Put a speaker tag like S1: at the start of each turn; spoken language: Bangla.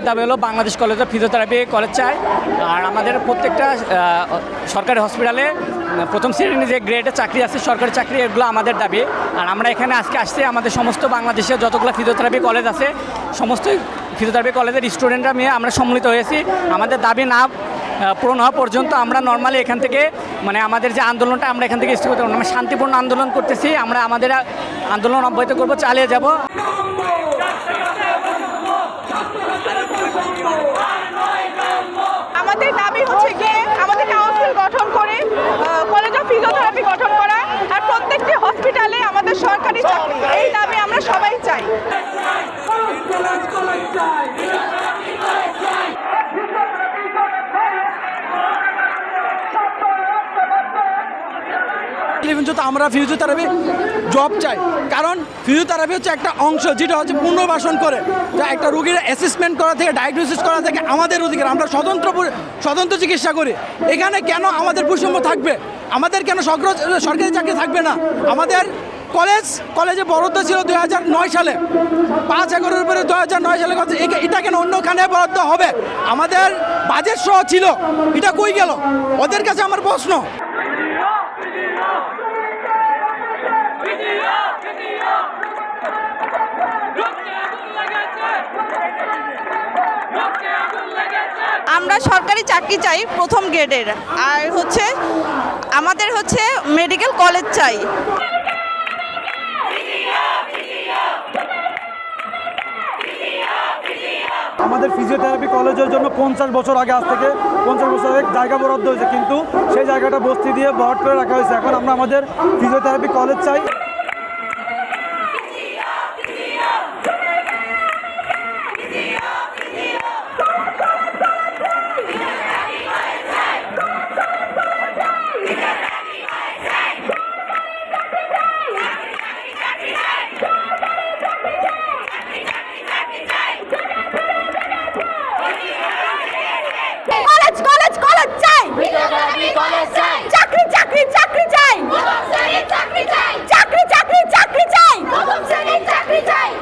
S1: দাবি হলো বাংলাদেশ কলেজে ফিজিওথেরাপি কলেজ চাই। আর আমাদের প্রত্যেকটা সরকারি হসপিটালে প্রথম শ্রেণীর যে গ্রেডে চাকরি আছে, সরকারি চাকরি, এগুলো আমাদের দাবি। আর আমরা এখানে আজকে আসছি, আমাদের সমস্ত বাংলাদেশে যতগুলো ফিজিওথেরাপি কলেজ আছে সমস্ত ফিজিওথেরাপি কলেজের স্টুডেন্টরা নিয়ে আমরা সম্মিলিত হয়েছি। আমাদের দাবি না পূরণ হওয়া পর্যন্ত আমরা নর্মালি এখান থেকে মানে আমাদের যে আন্দোলনটা আমরা এখান থেকে স্থগিত করব। আমরা শান্তিপূর্ণ আন্দোলন করতেছি, আমরা আমাদের আন্দোলন অব্যাহত করব, চালিয়ে যাব।
S2: আমাদের দাবি হচ্ছে গিয়ে আমাদের কাউন্সিল গঠন করে কলেজ অফ ফিজিওথেরাপি গঠন করা, আর প্রত্যেকটি হসপিটালে আমাদের সরকারি চাকরি, এই দাবি আমরা সবাই চাই।
S3: আমরা ফিজিওথেরাপি জব চাই, কারণ ফিজিওথেরাপি হচ্ছে একটা অংশ যেটা হচ্ছে পুনর্বাসন করে, যা একটা রোগীর অ্যাসেসমেন্ট করা থেকে ডায়াগনোসিস করা থেকে আমাদের অধিকার, আমরা স্বতন্ত্র চিকিৎসা করি। এখানে কেন আমাদের বৈষম্য থাকবে? আমাদের কেন সরকারি চাকরি থাকবে না? আমাদের কলেজে বরাদ্দ ছিল 2009 সালে, 5/11 উপরে 2009 সালে, এটা কেন অন্যখানে বরাদ্দ হবে? আমাদের বাজেট সহ ছিল, এটা কই গেল? ওদের কাছে আমার প্রশ্ন।
S2: আমরা সরকারি চাকরি চাই প্রথম গ্রেডের, আর হচ্ছে আমাদের হচ্ছে মেডিকেল কলেজ চাই।
S4: আমাদের ফিজিওথেরাপি কলেজের জন্য 50 বছর আগে, আজ থেকে 50 বছর আগে জায়গা বরাদ্দ হয়েছে, কিন্তু সেই জায়গাটা বস্তি দিয়ে ভরাট করে রাখা হয়েছে। এখন আমরা আমাদের ফিজিওথেরাপি কলেজ চাই।
S2: কলেজ চাই, চাকরি চাই।